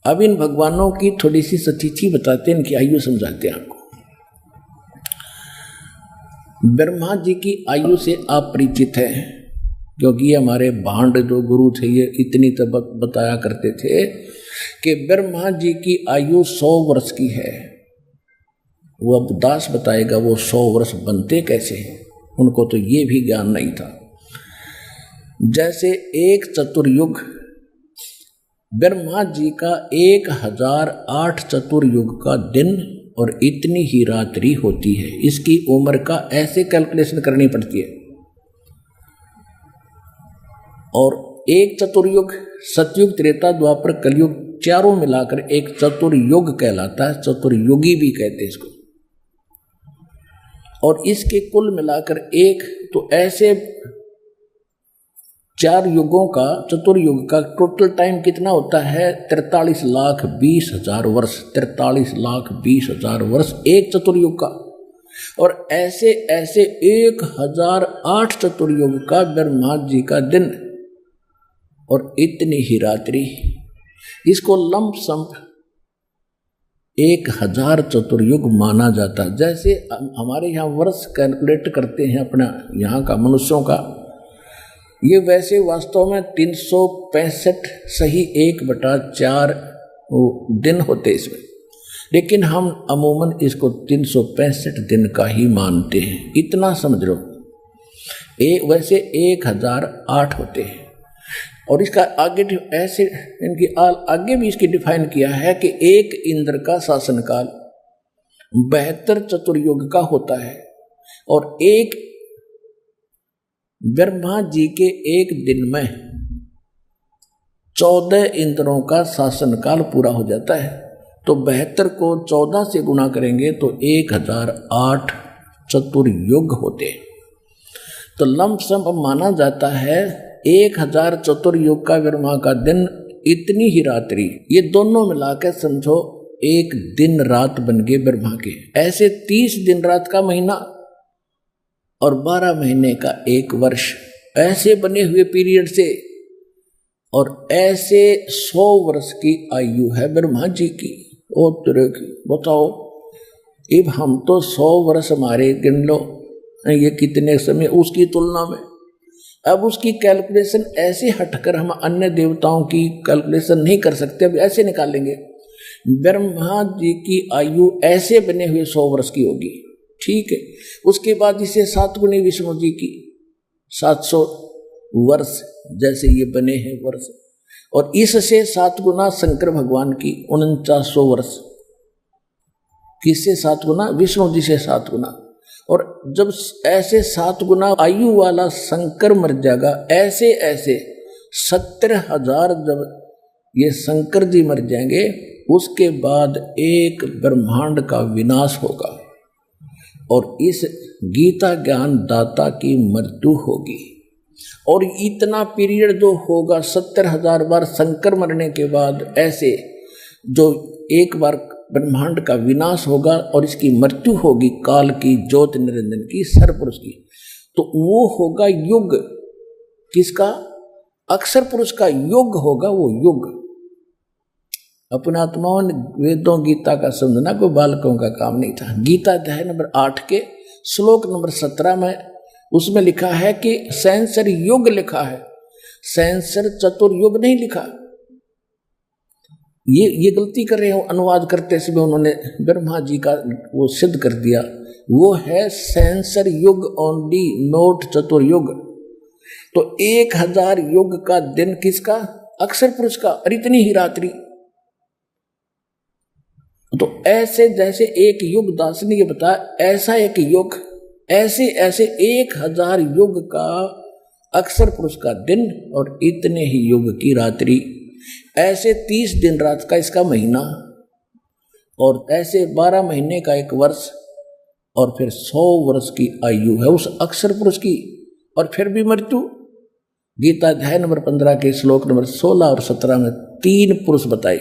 अब इन भगवानों की थोड़ी सी सतीथि बताते हैं, इनकी आयु समझाते हैं आपको। ब्रह्मा जी की आयु से आप परिचित हैं, क्योंकि ये हमारे भांड जो गुरु थे ये इतनी तब बताया करते थे कि ब्रह्मा जी की आयु 100 वर्ष की है। वो अब दास बताएगा वो 100 वर्ष बनते कैसे हैं, उनको तो ये भी ज्ञान नहीं था। जैसे एक चतुर्युग, ब्रह्मा जी का 1008 चतुर्युग का दिन और इतनी ही रात्रि होती है। इसकी उम्र का ऐसे कैलकुलेशन करनी पड़ती है। और एक चतुर्युग सतयुग, त्रेता, द्वापर, कलयुग चारों मिलाकर एक चतुर्युग कहलाता है। चतुर्युगी भी कहते हैं इसको। और इसके कुल मिलाकर एक, तो ऐसे 4 युगों का, चतुर्युग का टोटल टाइम कितना होता है? 43,20,000 वर्ष। 43,20,000 वर्ष एक चतुर्युग का। और ऐसे ऐसे 1008 चतुर्युग का ब्रह्मा जी का दिन और इतनी ही रात्रि। इसको लंप सम 1000 चतुर्युग माना जाता है। जैसे हमारे यहाँ वर्ष कैलकुलेट करते हैं अपना यहाँ का मनुष्यों का, ये वैसे वास्तव में 365 सही 1/4 दिन होते इसमें, लेकिन हम अमूमन इसको 365 दिन का ही मानते हैं। इतना समझ लो। वैसे 1008 होते हैं। और इसका आगे ऐसे इनकी आगे भी इसकी डिफाइन किया है कि एक इंद्र का शासनकाल 72 चतुर्युग का होता है। और एक ब्रह्मा जी के एक दिन में 14 इंद्रों का शासनकाल पूरा हो जाता है। तो 72 को 14 से गुणा करेंगे तो 1008 चतुर्युग होते। तो लमसम माना जाता है 1000 चतुर्युग का ब्रह्मा का दिन, इतनी ही रात्रि। ये दोनों मिलाकर समझो एक दिन रात बन गए ब्रह्मा के। ऐसे 30 दिन रात का महीना और 12 महीने का एक वर्ष, ऐसे बने हुए पीरियड से। और ऐसे 100 वर्ष की आयु है ब्रह्मा जी की। ओ तेरे की बताओ, अब हम तो 100 वर्ष हमारे गिन लो, ये कितने समय उसकी तुलना में। अब उसकी कैलकुलेशन ऐसे हटकर हम अन्य देवताओं की कैलकुलेशन नहीं कर सकते। अब ऐसे निकालेंगे, ब्रह्मा जी की आयु ऐसे बने हुए 100 वर्ष की होगी, ठीक है। उसके बाद इसे 7 गुनी विष्णु जी की 700 वर्ष जैसे ये बने हैं वर्ष। और इससे 7 गुना शंकर भगवान की 4900 वर्ष। किससे 7 गुना? विष्णु जी से 7 गुना। और जब ऐसे 7 गुना आयु वाला शंकर मर जाएगा, ऐसे ऐसे 70,000 जब ये शंकर जी मर जाएंगे, उसके बाद एक ब्रह्मांड का विनाश होगा और इस गीता ज्ञान दाता की मृत्यु होगी। और इतना पीरियड जो होगा 70,000 बार शंकर मरने के बाद, ऐसे जो एक बार ब्रह्मांड का विनाश होगा और इसकी मृत्यु होगी काल की, ज्योत निरंजन की, सरपुरुष की, तो वो होगा युग। किसका? अक्षर पुरुष का युग होगा वो युग। अपना आत्माओं ने वेदों गीता का समझना कोई बालकों का काम नहीं था। गीता अध्याय नंबर 8 के श्लोक नंबर 17 में उसमें लिखा है कि सहस्र युग लिखा है, सहस्र चतुर्युग नहीं लिखा। ये गलती कर रहे हो अनुवाद करते समय, उन्होंने ब्रह्मा जी का वो सिद्ध कर दिया। वो है सहस्र युग ओनली, नोट चतुर्युग। तो 1000 युग का दिन किसका? अक्षर पुरुष का। और इतनी ही रात्रि। तो ऐसे जैसे एक युग, दास ने ये बताया, ऐसा एक युग, ऐसे ऐसे 1000 युग का अक्षर पुरुष का दिन और इतने ही युग की रात्रि। ऐसे 30 दिन रात का इसका महीना, और ऐसे 12 महीने का एक वर्ष, और फिर 100 वर्ष की आयु है उस अक्षर पुरुष की। और फिर भी मृत्यु। गीता अध्याय नंबर 15 के श्लोक नंबर 16 और 17 में 3 पुरुष बताए,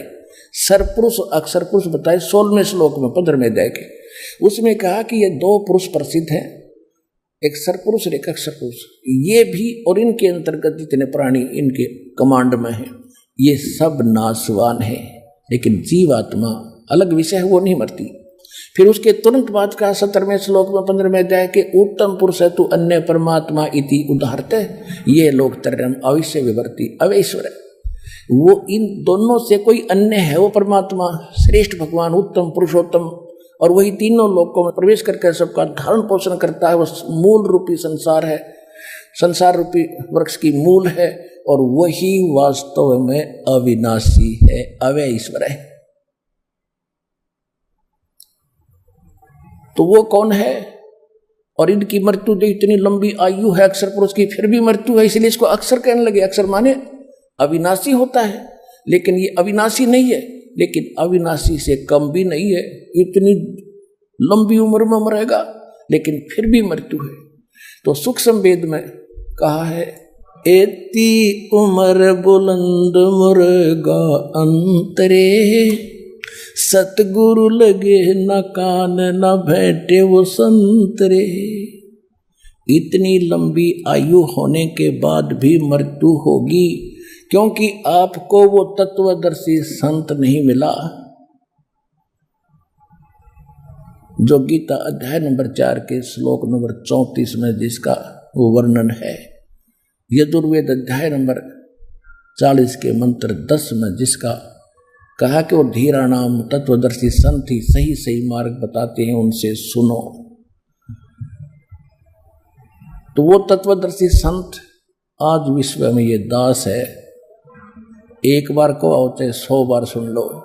सरपुरुष अक्षर पुरुष बताए 16वें श्लोक में 15वें अध्याय के। उसमें कहा कि ये 2 पुरुष प्रसिद्ध हैं, एक सरपुरुष और एक अक्षर पुरुष। ये भी और इनके अंतर्गत जितने प्राणी इनके कमांड में हैं, ये सब नाशवान हैं, लेकिन जीवात्मा अलग विषय है, वो नहीं मरती। फिर उसके तुरंत बाद का 17वें श्लोक में 15वें अध्याय के उत्तम पुरुष है तू अन्य परमात्मा इति उदाहरते, ये लोग तरम अविश्य विवर्ती अवेश्वर है। वो इन दोनों से कोई अन्य है, वो परमात्मा श्रेष्ठ भगवान उत्तम पुरुषोत्तम, और वही तीनों लोकों में प्रवेश करके सबका धारण पोषण करता है। वो मूल रूपी संसार है, संसार रूपी वृक्ष की मूल है, और वही वास्तव में अविनाशी है, अव्यय ईश्वर है। तो वो कौन है? और इनकी मृत्यु जो इतनी लंबी आयु है अक्षर पुरुष की, फिर भी मृत्यु है, इसलिए इसको अक्षर कहने लगे। अक्षर माने अविनाशी होता है, लेकिन ये अविनाशी नहीं है, लेकिन अविनाशी से कम भी नहीं है। इतनी लंबी उम्र में मरेगा, लेकिन फिर भी मृत्यु है। तो सूक्ष्म वेद में कहा है, एती उम्र बुलंद मुर्गा अंतरे, सतगुरु लगे न कान न बैठे वो संतरे। इतनी लंबी आयु होने के बाद भी मृत्यु होगी, क्योंकि आपको वो तत्वदर्शी संत नहीं मिला। जो गीता अध्याय नंबर 4 के श्लोक नंबर 34 में जिसका वो वर्णन है, यजुर्वेद अध्याय नंबर 40 के मंत्र 10 में जिसका कहा कि वो धीरा नाम तत्वदर्शी संत ही सही सही मार्ग बताते हैं, उनसे सुनो। तो वो तत्वदर्शी संत आज विश्व में ये दास है। एक बार को होते 100 बार सुन लो।